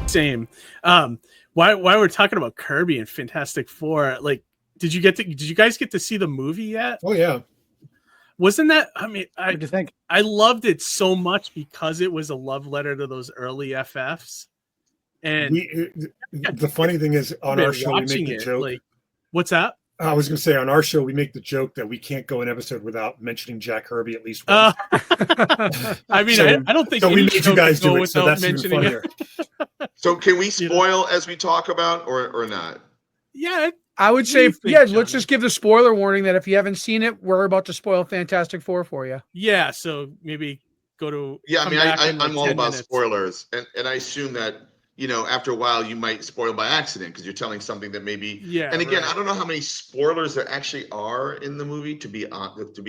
Same. While we're talking about Kirby and Fantastic Four, like, did you guys get to see the movie yet? Oh yeah. Wasn't that? I mean, What do you think? I loved it so much because it was a love letter to those early FFs. And the funny thing is, on our show we make the joke. Like, what's that? I was going to say, on our show we make the joke that we can't go an episode without mentioning Jack Kirby at least once. I mean, so, I don't think so we made you guys do it, so that's even funnier. So can we spoil as we talk about, or not? Yeah, I would say, let's just give the spoiler warning that if you haven't seen it, we're about to spoil Fantastic Four for you. Yeah, so maybe go to. Yeah, I mean, I'm all about spoilers, and I assume that, you know, after a while you might spoil by accident because you're telling something that maybe. Yeah. And again, I don't know how many spoilers there actually are in the movie, to be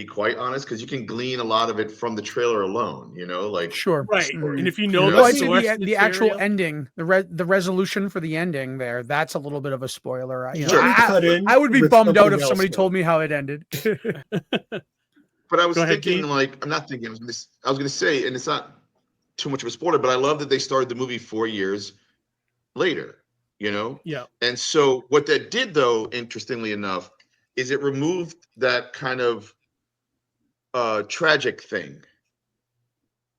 quite honest, because you can glean a lot of it from the trailer alone. You know, like right. And if you know the actual ending, the resolution for the ending there, that's a little bit of a spoiler. I would be bummed out if somebody told me how it ended. But I was thinking, like, I'm not thinking. I was going to say, and it's not too much of a spoiler, but I love that they started the movie 4 years later, you know? Yeah. And so what that did, though, interestingly enough, is it removed that kind of tragic thing,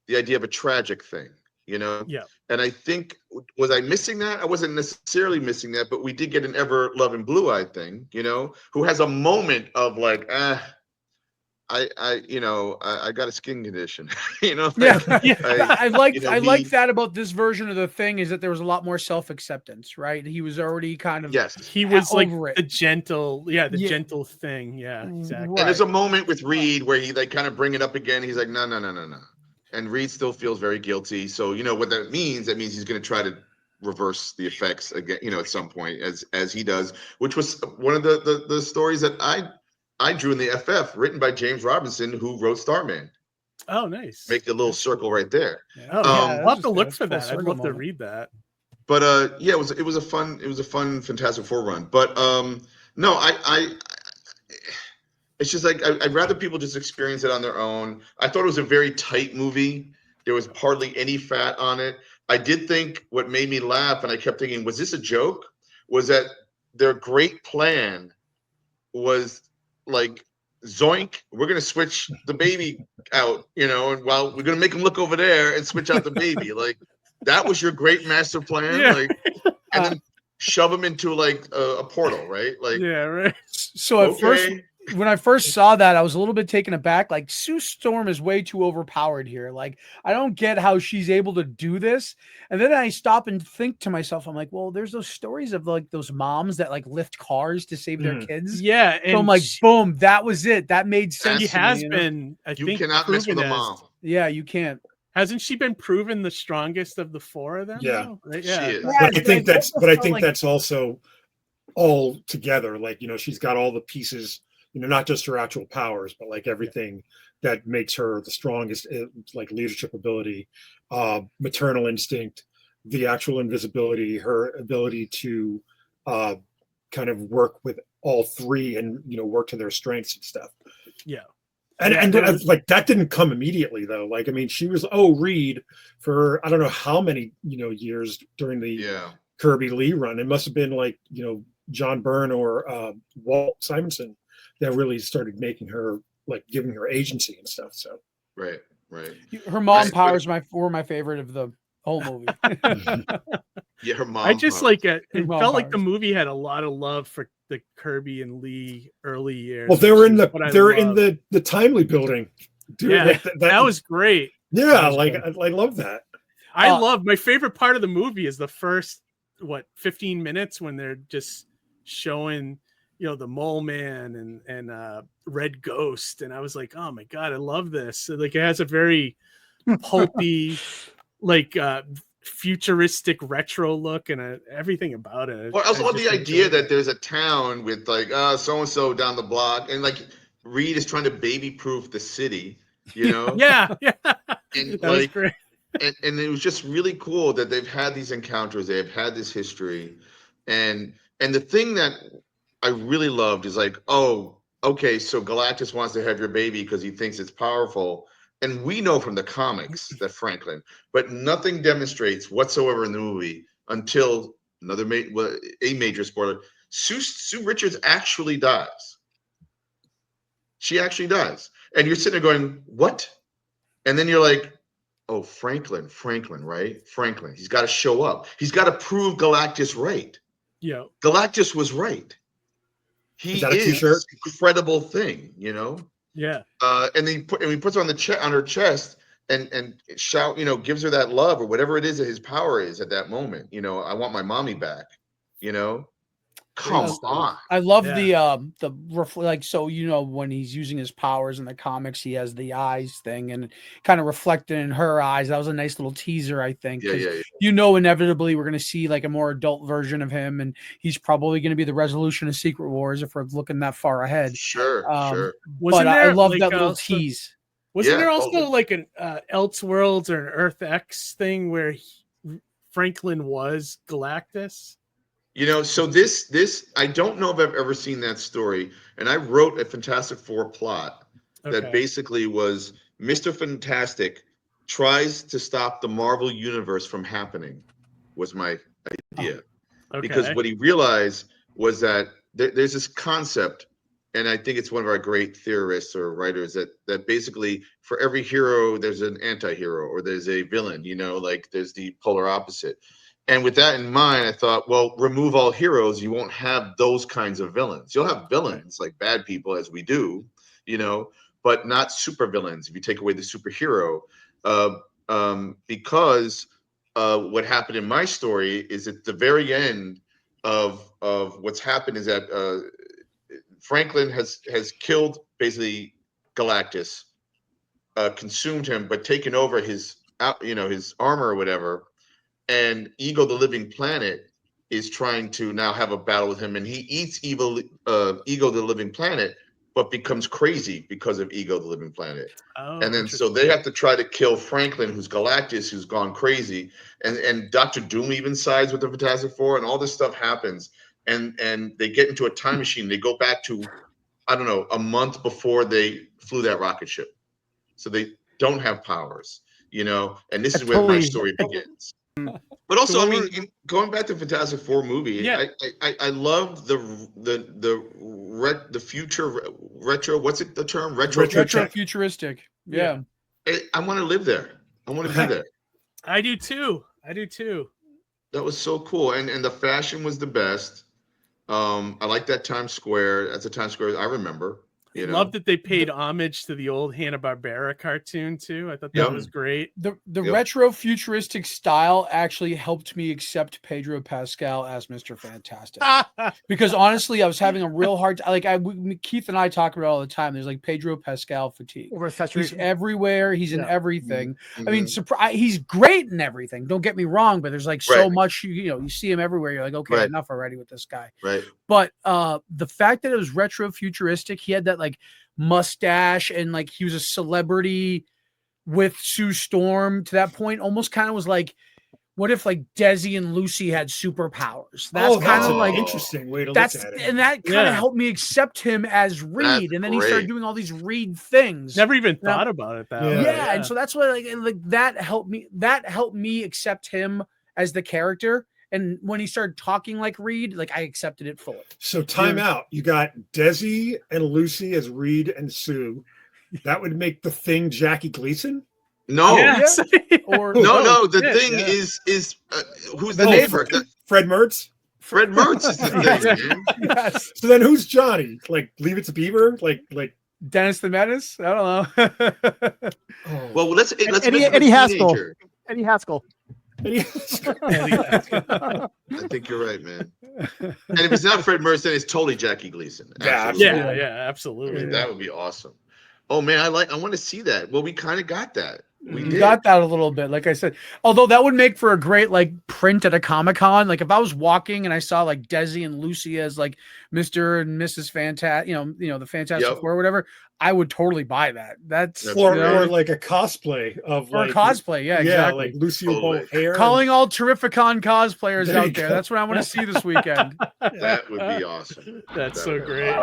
the idea of a tragic thing, you know? Yeah. And I think, was I missing that? I wasn't necessarily missing that, but we did get an Ever Loving Blue-Eyed thing, you know, who has a moment of like, I got a skin condition, you know. I like that about this version of the Thing is that there was a lot more self-acceptance, right? He was already kind of he was like the gentle, gentle Thing, exactly. Right. And there's a moment with Reed where he like kind of bring it up again. He's like, no, and Reed still feels very guilty. So you know what that means? That means he's going to try to reverse the effects again, you know, at some point, as he does, which was one of the stories that I drew in the FF, written by James Robinson, who wrote Starman. Oh, nice. Make the little circle right there. I'll have to look for that. I'd love to read that. But it was a fun Fantastic Four run. But no, I it's just like I'd rather people just experience it on their own. I thought it was a very tight movie. There was hardly any fat on it. I did think what made me laugh, and I kept thinking, was this a joke? Was that their great plan was like, zoink, we're going to switch the baby out, you know, and while we're going to make him look over there and switch out the baby. Like, that was your great master plan? Yeah. Like, and then shove him into like a portal, right? Like, yeah, right. So at first, when I first saw that, I was a little bit taken aback. Like, Sue Storm is way too overpowered here. Like, I don't get how she's able to do this. And then I stop and think to myself, I'm like, well, there's those stories of like those moms that like lift cars to save their kids. Yeah. And so I'm like, boom, that was it. That made sense. She has been, I think, you cannot mess with a mom. Yeah, you can't. Hasn't she been proven the strongest of the four of them? Yeah. Right? She is. But I think that's also all together. Like, you know, she's got all the pieces, you know, not just her actual powers, but like everything that makes her the strongest, like leadership ability, maternal instinct, the actual invisibility, her ability to kind of work with all three and, you know, work to their strengths and stuff. Yeah. And like that didn't come immediately though. Like, I mean, she was Reed for I don't know how many, you know, years during the Kirby Lee run. It must have been like, you know, John Byrne or Walt Simonson that really started making her, like, giving her agency and stuff. So right. Her mom powers were my favorite of the whole movie. Yeah, her mom. I just like it. It felt like the movie had a lot of love for the Kirby and Lee early years. Well, they were in the Timely building. Dude, yeah, like that was great. Yeah, like I love that. I love my favorite part of the movie is the first 15 minutes when they're just showing, you know, the Mole Man and Red Ghost, and I was like, oh my god, I love this. So, like, it has a very pulpy, like futuristic retro look, and everything about it. Well, I also love the idea that there's a town with like so and so down the block, and like Reed is trying to baby proof the city, you know? yeah. And that was great. And it was just really cool that they've had these encounters, they've had this history, and the thing that I really loved is like, oh, okay, so Galactus wants to have your baby because he thinks it's powerful. And we know from the comics that Franklin, but nothing demonstrates whatsoever in the movie until a major spoiler. Sue Richards actually dies. She actually dies, and you're sitting there going, "What?" And then you're like, "Oh, Franklin, right? Franklin. He's got to show up. He's got to prove Galactus right. Yeah. Galactus was right. He Is that a t-shirt? Incredible thing, you know." Yeah. And he puts her on her chest and shout, gives her that love or whatever it is that his power is at that moment. I want my mommy back. Come on. I love when he's using his powers in the comics, he has the eyes thing and kind of reflected in her eyes. That was a nice little teaser, I think. Yeah. Inevitably we're going to see like a more adult version of him, and he's probably going to be the resolution of Secret Wars if we're looking that far ahead. Sure. But I love that little tease. Wasn't there also like an Elseworlds or an Earth X thing where Franklin was Galactus? So this I don't know if I've ever seen that story. And I wrote a Fantastic Four plot that basically was Mr. Fantastic tries to stop the Marvel universe from happening, was my idea. Because what he realized was that there's this concept, and I think it's one of our great theorists or writers that basically for every hero there's an anti-hero or there's a villain, like there's the polar opposite. And with that in mind, I thought, well, remove all heroes, you won't have those kinds of villains. You'll have villains like bad people, as we do, but not super villains if you take away the superhero. Because what happened in my story is at the very end of what's happened is that Franklin has killed basically Galactus, consumed him, but taken over his armor or whatever. And Ego the Living Planet is trying to now have a battle with him, and he eats Ego the Living Planet, but becomes crazy because of Ego the Living Planet. And then so they have to try to kill Franklin, who's Galactus, who's gone crazy, and Dr. Doom even sides with the Fantastic Four, and all this stuff happens, and they get into a time machine. They go back to, I don't know, a month before they flew that rocket ship, so they don't have powers, and this is where my story begins. But also, going back to the Fantastic Four movie, I love the future retro. What's it? The term retro futuristic. Yeah. I want to live there. I want to be there. I do too. That was so cool, and the fashion was the best. I like that Times Square. That's a Times Square I remember. I love that they paid homage to the old Hanna-Barbera cartoon too. I thought that was great. The retro futuristic style actually helped me accept Pedro Pascal as Mr. Fantastic. Because honestly, I was having a real hard time. Keith and I talk about it all the time. There's like Pedro Pascal fatigue. He's everywhere. He's in everything. Mm-hmm. I mean, he's great in everything. Don't get me wrong, but there's like so much, you see him everywhere. You're like, okay, enough already with this guy. Right. But the fact that it was retro futuristic, he had that like mustache and like he was a celebrity with Sue Storm to that point, almost kind of was like, what if like Desi and Lucy had superpowers? That's kind of like interesting way to look at it. And that kind of helped me accept him as Reed. And then he started doing all these Reed things. Never even thought about it that way. Yeah. And so that's what like that helped me accept him as the character. And when he started talking like Reed, like I accepted it fully. So time out. You got Desi and Lucy as Reed and Sue. That would make the Thing Jackie Gleason? No. Yes. No. The Thing is who's the neighbor? Fred Mertz? Fred Mertz is the Thing, man. Yes. So then who's Johnny? Like Leave It to Beaver? Like Dennis the Menace? I don't know. Well, let's Eddie Haskell. Eddie Haskell. I think you're right, man. And if it's not Fred Mertz, then it's totally Jackie Gleason. Absolutely. Absolutely. That would be awesome. Oh man, I want to see that. Well, we kind of got that. We got that a little bit, like I said. Although that would make for a great like print at a Comic-Con. Like if I was walking and I saw like Desi and Lucy as like Mr. and Mrs. Fantastic, the Fantastic Four or whatever, I would totally buy that. That's or like a cosplay of or cosplay, exactly. Like Lucille Ball hair. Calling all Terrificon cosplayers out there. That's what I want to see this weekend. That would be awesome. That's so great.